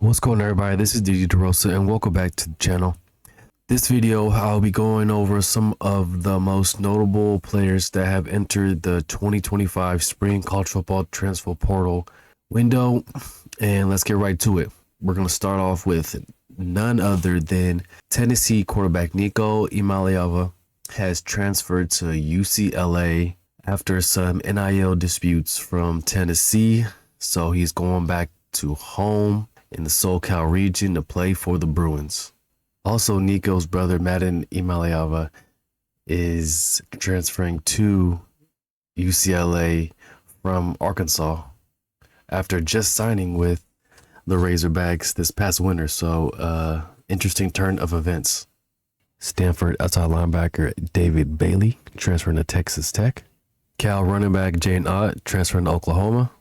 What's going on, everybody? This is Didi DeRosa and welcome back to the channel. This video I'll be going over some of the most notable players that have entered the 2025 Spring College Football Transfer Portal window, and let's get right to it. We're going to start off with none other than Tennessee quarterback Nico Iamaleava has transferred to UCLA after some NIL disputes from Tennessee, so he's going back to home in the SoCal region to play for the Bruins. Also, Nico's brother Madden Iamaleava is transferring to UCLA from Arkansas after just signing with the Razorbacks this past winter. So, interesting turn of events. Stanford outside linebacker David Bailey transferring to Texas Tech. Cal running back Jane Ott transferring to Oklahoma.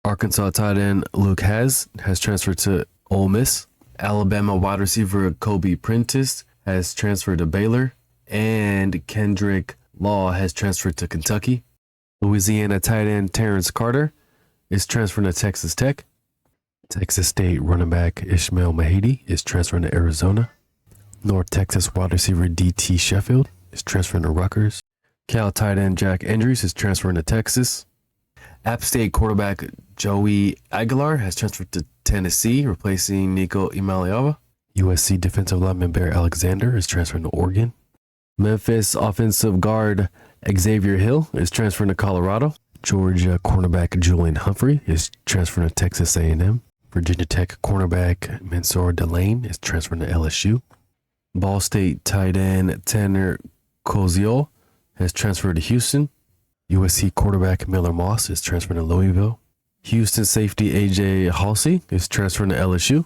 Arkansas tight end Luke has transferred to Ole Miss. Alabama wide receiver Kobe Prentice has transferred to Baylor. And Kendrick Law has transferred to Kentucky. Louisiana tight end Terrence Carter is transferring to Texas Tech. Texas State running back Ishmael Mahidi is transferring to Arizona. North Texas wide receiver DT Sheffield is transferring to Rutgers. Cal tight end Jack Andrews is transferring to Texas. App State quarterback Joey Aguilar has transferred to Tennessee, replacing Nico Iamaleava. USC defensive lineman Bear Alexander is transferring to Oregon. Memphis offensive guard Xavier Hill is transferring to Colorado. Georgia cornerback Julian Humphrey is transferring to Texas A&M. Virginia Tech cornerback Mansour Delane is transferring to LSU. Ball State tight end Tanner Koziol has transferred to Houston. USC quarterback Miller Moss is transferring to Louisville. Houston safety AJ Halsey is transferring to LSU.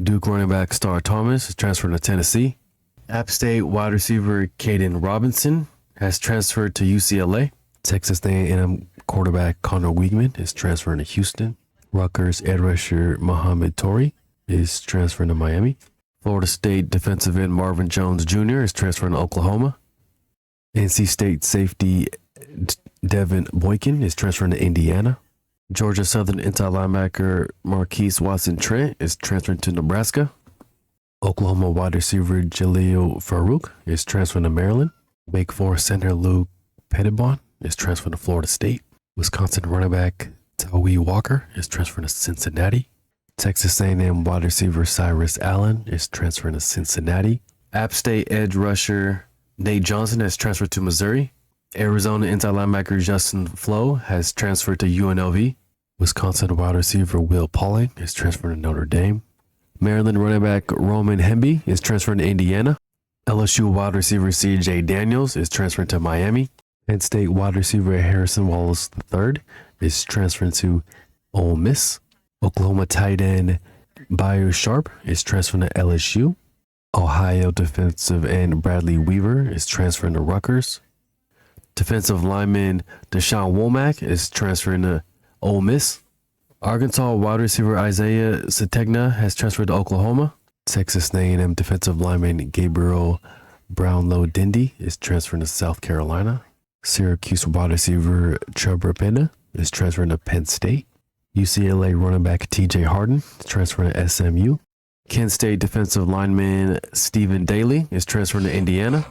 Duke running back Star Thomas is transferring to Tennessee. App State wide receiver Caden Robinson has transferred to UCLA. Texas A&M quarterback Connor Weigman is transferring to Houston. Rutgers edge rusher Muhammad Tori is transferring to Miami. Florida State defensive end Marvin Jones Jr. is transferring to Oklahoma. NC State safety Devin Boykin is transferring to Indiana. Georgia Southern inside linebacker Marquise Watson Trent is transferring to Nebraska. Oklahoma wide receiver Jaleel Farouk is transferring to Maryland. Wake Forest center Luke Pettibon is transferring to Florida State. Wisconsin running back Tawee Walker is transferring to Cincinnati. Texas A&M wide receiver Cyrus Allen is transferring to Cincinnati. App State edge rusher Nate Johnson has transferred to Missouri. Arizona inside linebacker Justin Flo has transferred to UNLV. Wisconsin wide receiver Will Pauling is transferring to Notre Dame. Maryland running back Roman Hemby is transferring to Indiana. LSU wide receiver CJ Daniels is transferring to Miami. Penn State wide receiver Harrison Wallace III is transferring to Ole Miss. Oklahoma tight end Bayo Sharp is transferring to LSU. Ohio defensive end Bradley Weaver is transferring to Rutgers. Defensive lineman Deshaun Womack is transferring to Ole Miss. Arkansas wide receiver Isaiah Sategna has transferred to Oklahoma. Texas A&M defensive lineman Gabriel Brownlow Dindy is transferring to South Carolina. Syracuse wide receiver Chuba Pena is transferring to Penn State. UCLA running back TJ Harden is transferring to SMU. Kent State defensive lineman Stephen Daly is transferring to Indiana.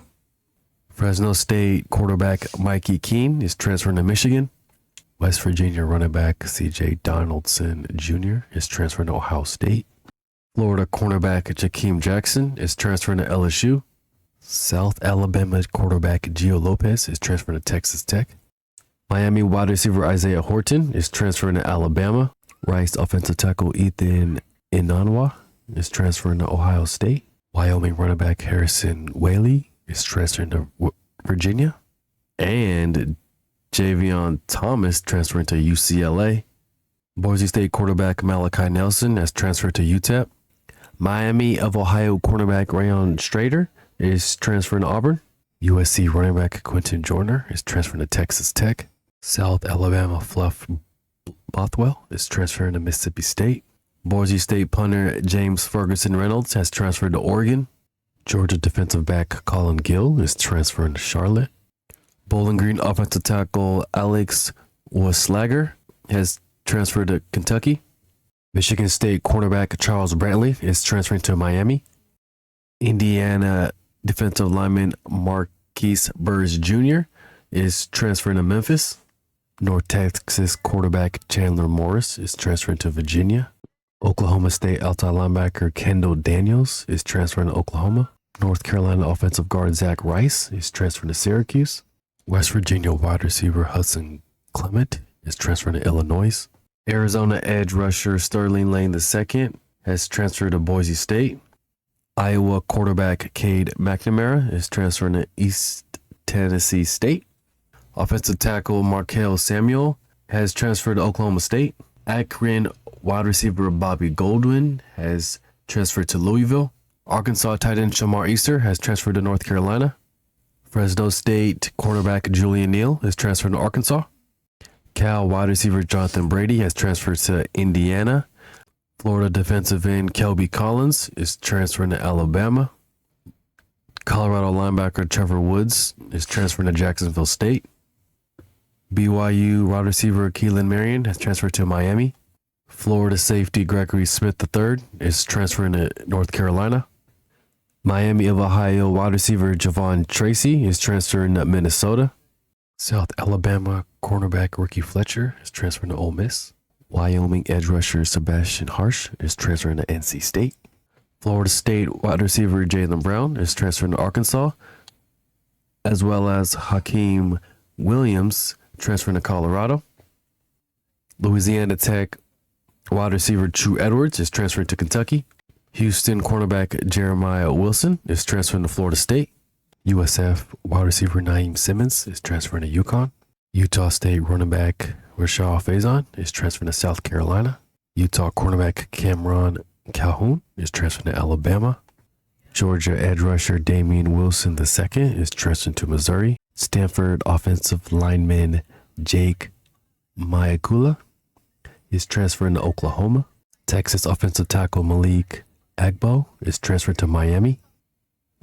Fresno State quarterback Mikey Keene is transferring to Michigan. West Virginia running back CJ Donaldson Jr. is transferring to Ohio State. Florida cornerback Jakeem Jackson is transferring to LSU. South Alabama quarterback Gio Lopez is transferring to Texas Tech. Miami wide receiver Isaiah Horton is transferring to Alabama. Rice offensive tackle Ethan Inanwa is transferring to Ohio State. Wyoming running back Harrison Whaley is transferring to Virginia. And Javion Thomas transferring to UCLA. Boise State quarterback Malachi Nelson has transferred to UTEP. Miami of Ohio cornerback Rayon Strader is transferring to Auburn. USC running back Quentin Joyner is transferring to Texas Tech. South Alabama Fluff Bothwell is transferring to Mississippi State. Boise State punter James Ferguson Reynolds has transferred to Oregon. Georgia defensive back Colin Gill is transferring to Charlotte. Bowling Green offensive tackle Alex Waslager has transferred to Kentucky. Michigan State cornerback Charles Brantley is transferring to Miami. Indiana defensive lineman Marquise Burrs Jr. is transferring to Memphis. North Texas quarterback Chandler Morris is transferring to Virginia. Oklahoma State outside linebacker Kendall Daniels is transferring to Oklahoma. North Carolina offensive guard Zach Rice is transferring to Syracuse. West Virginia wide receiver Hudson Clement is transferring to Illinois. Arizona edge rusher Sterling Lane II has transferred to Boise State. Iowa quarterback Cade McNamara is transferring to East Tennessee State. Offensive tackle Markel Samuel has transferred to Oklahoma State. Akron wide receiver Bobby Goldwyn has transferred to Louisville. Arkansas tight end Shamar Easter has transferred to North Carolina. Fresno State cornerback Julian Neal is transferred to Arkansas. Cal wide receiver Jonathan Brady has transferred to Indiana. Florida defensive end Kelby Collins is transferring to Alabama. Colorado linebacker Trevor Woods is transferring to Jacksonville State. BYU wide receiver Keelan Marion has transferred to Miami. Florida safety Gregory Smith III is transferring to North Carolina. Miami of Ohio wide receiver Javon Tracy is transferring to Minnesota. South Alabama cornerback Ricky Fletcher is transferring to Ole Miss. Wyoming edge rusher Sebastian Harsh is transferring to NC State. Florida State wide receiver Jaylen Brown is transferring to Arkansas, as well as Hakeem Williams transferring to Colorado. Louisiana Tech wide receiver True Edwards is transferring to Kentucky. Houston cornerback Jeremiah Wilson is transferring to Florida State. USF wide receiver Naeem Simmons is transferring to UConn. Utah State running back Rashad Faison is transferring to South Carolina. Utah cornerback Cameron Calhoun is transferring to Alabama. Georgia edge rusher Damian Wilson II is transferring to Missouri. Stanford offensive lineman Jake Mayakula is transferring to Oklahoma. Texas offensive tackle Malik Agbo is transferring to Miami.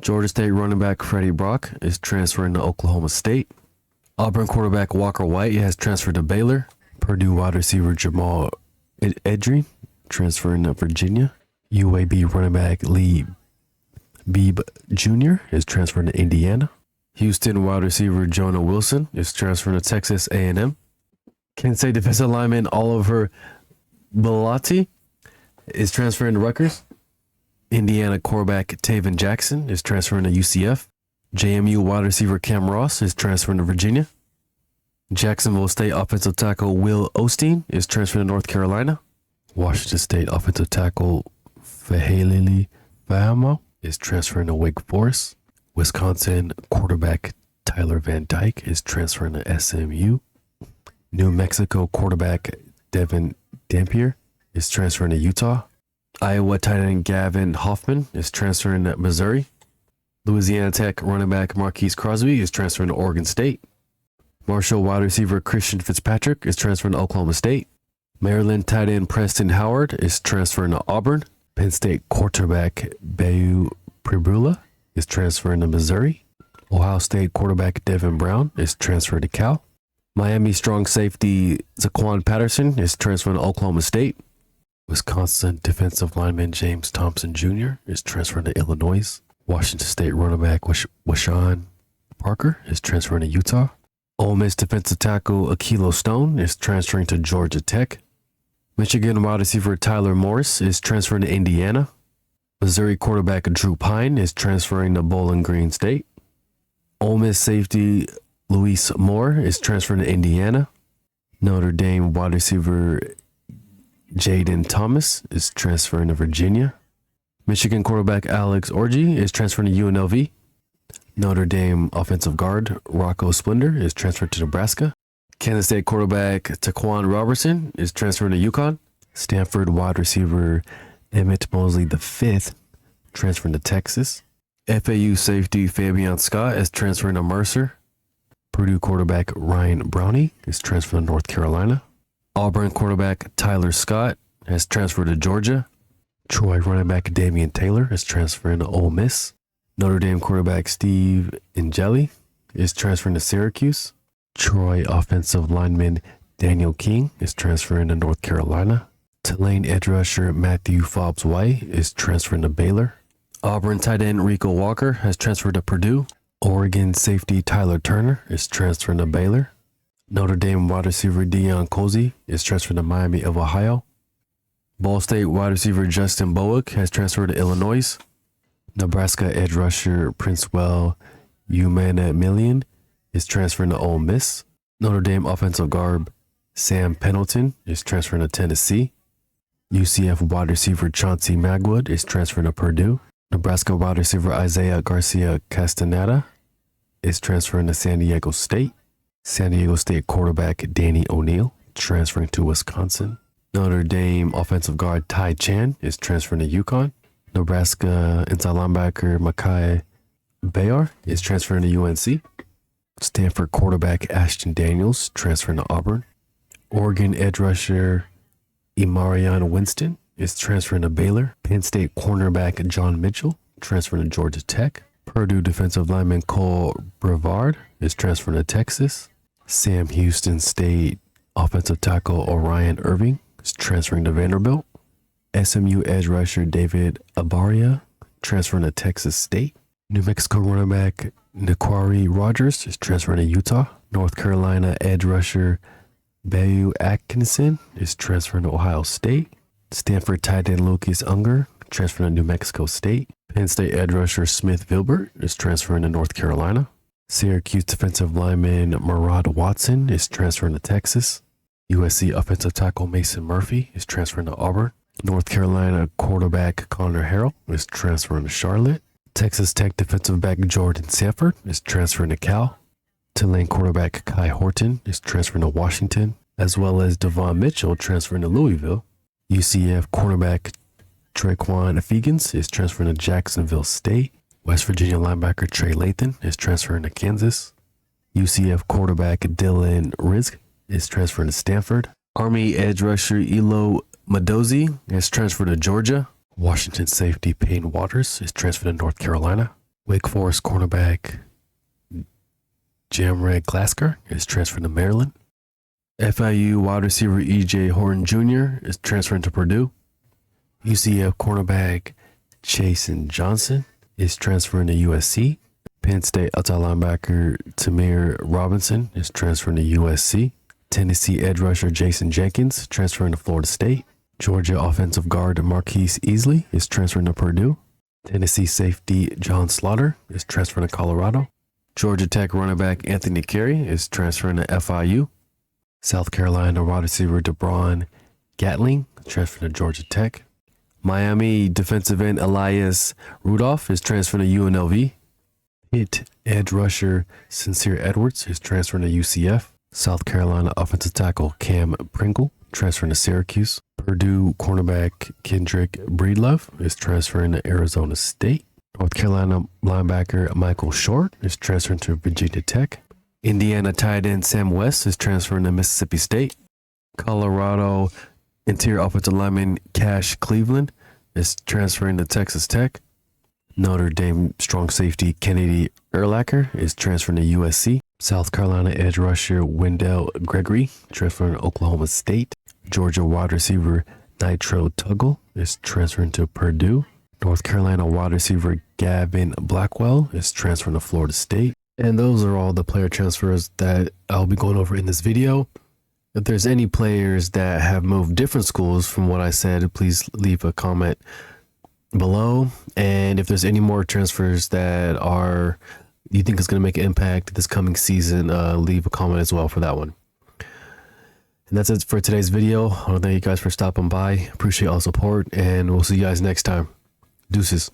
Georgia State running back Freddie Brock is transferring to Oklahoma State. Auburn quarterback Walker White has transferred to Baylor. Purdue wide receiver Jamal Edry transferring to Virginia. UAB running back Lee Beebe Jr. is transferring to Indiana. Houston wide receiver Jonah Wilson is transferring to Texas A&M. Kansas State defensive lineman Oliver Bellotti is transferring to Rutgers. Indiana quarterback Taven Jackson is transferring to UCF. JMU wide receiver Cam Ross is transferring to Virginia. Jacksonville State offensive tackle Will Osteen is transferring to North Carolina. Washington State offensive tackle Fahalili Fahamo is transferring to Wake Forest. Wisconsin quarterback Tyler Van Dyke is transferring to SMU. New Mexico quarterback Devin Dampier is transferring to Utah. Iowa tight end Gavin Hoffman is transferring to Missouri. Louisiana Tech running back Marquise Crosby is transferring to Oregon State. Marshall wide receiver Christian Fitzpatrick is transferring to Oklahoma State. Maryland tight end Preston Howard is transferring to Auburn. Penn State quarterback Bayu Pribula is transferring to Missouri. Ohio State quarterback Devin Brown is transferred to Cal. Miami strong safety Zaquan Patterson is transferring to Oklahoma State. Wisconsin defensive lineman James Thompson Jr. is transferring to Illinois. Washington State running back Washawn Parker is transferring to Utah. Ole Miss defensive tackle Akilo Stone is transferring to Georgia Tech. Michigan wide receiver Tyler Morris is transferring to Indiana. Missouri quarterback Drew Pine is transferring to Bowling Green State. Ole Miss safety Luis Moore is transferring to Indiana. Notre Dame wide receiver Jaden Thomas is transferring to Virginia. Michigan quarterback Alex Orji is transferring to UNLV. Notre Dame offensive guard Rocco Splendor is transferred to Nebraska. Kansas State quarterback Taquan Robertson is transferring to UConn. Stanford wide receiver Emmett Mosley V transferring to Texas. FAU safety Fabian Scott is transferring to Mercer. Purdue quarterback Ryan Brownie is transferring to North Carolina. Auburn quarterback Tyler Scott has transferred to Georgia. Troy running back Damian Taylor is transferring to Ole Miss. Notre Dame quarterback Steve Ingeli is transferring to Syracuse. Troy offensive lineman Daniel King is transferring to North Carolina. Tulane edge rusher Matthew Fobbs White is transferring to Baylor. Auburn tight end Rico Walker has transferred to Purdue. Oregon safety Tyler Turner is transferring to Baylor. Notre Dame wide receiver Deion Colzie is transferring to Miami of Ohio. Ball State wide receiver Justin Bowick has transferred to Illinois. Nebraska edge rusher Princewell Umanamian is transferring to Ole Miss. Notre Dame offensive guard Sam Pendleton is transferring to Tennessee. UCF wide receiver Chauncey Magwood is transferring to Purdue. Nebraska wide receiver Isaiah Garcia Castaneda is transferring to San Diego State. San Diego State quarterback Danny O'Neal transferring to Wisconsin. Notre Dame offensive guard Ty Chan is transferring to UConn. Nebraska inside linebacker Makai Bayar is transferring to UNC. Stanford quarterback Ashton Daniels transferring to Auburn. Oregon edge rusher Imarion Winston is transferring to Baylor. Penn State cornerback John Mitchell transferring to Georgia Tech. Purdue defensive lineman Cole Brevard is transferring to Texas. Sam Houston State offensive tackle Orion Irving is transferring to Vanderbilt. SMU edge rusher David Abaria transferring to Texas State. New Mexico running back Nequari Rogers is transferring to Utah. North Carolina edge rusher Bayu Atkinson is transferring to Ohio State. Stanford tight end Lucas Unger transferring to New Mexico State. Penn State edge rusher Smith Vilbert is transferring to North Carolina. Syracuse defensive lineman Murad Watson is transferring to Texas. USC offensive tackle Mason Murphy is transferring to Auburn. North Carolina quarterback Connor Harrell is transferring to Charlotte. Texas Tech defensive back Jordan Sanford is transferring to Cal. Tulane quarterback Kai Horton is transferring to Washington, as well as Devon Mitchell transferring to Louisville. UCF cornerback Traquan Fegans is transferring to Jacksonville State. West Virginia linebacker Trey Lathan is transferring to Kansas. UCF quarterback Dylan Rizk is transferring to Stanford. Army edge rusher Elo Madozi is transferred to Georgia. Washington safety Payne Waters is transferred to North Carolina. Wake Forest cornerback Jamred Glasker is transferred to Maryland. FIU wide receiver EJ Horton Jr. is transferring to Purdue. UCF cornerback Chasen Johnson is transferring to USC. Penn State outside linebacker Tamir Robinson is transferring to USC. Tennessee edge rusher Jason Jenkins transferring to Florida State. Georgia offensive guard Marquise Easley is transferring to Purdue. Tennessee safety John Slaughter is transferring to Colorado. Georgia Tech running back Anthony Carey is transferring to FIU. South Carolina wide receiver DeBron Gatling transferring to Georgia Tech. Miami defensive end Elias Rudolph is transferring to UNLV. Pitt edge rusher Sincere Edwards is transferring to UCF. South Carolina offensive tackle Cam Pringle transferring to Syracuse. Purdue cornerback Kendrick Breedlove is transferring to Arizona State. North Carolina linebacker Michael Short is transferring to Virginia Tech. Indiana tight end Sam West is transferring to Mississippi State. Colorado interior offensive lineman Cash Cleveland is transferring to Texas Tech. Notre Dame strong safety Kennedy Urlacher is transferring to USC. South Carolina edge rusher Wendell Gregory transferring to Oklahoma State. Georgia wide receiver Nitro Tuggle is transferring to Purdue. North Carolina wide receiver Gavin Blackwell is transferring to Florida State. And those are all the player transfers that I'll be going over in this video. If there's any players that have moved different schools from what I said, please leave a comment below. And if there's any more transfers that you think is going to make an impact this coming season, leave a comment as well for that one. And that's it for today's video. I want to thank you guys for stopping by. Appreciate all support, and we'll see you guys next time. Deuces.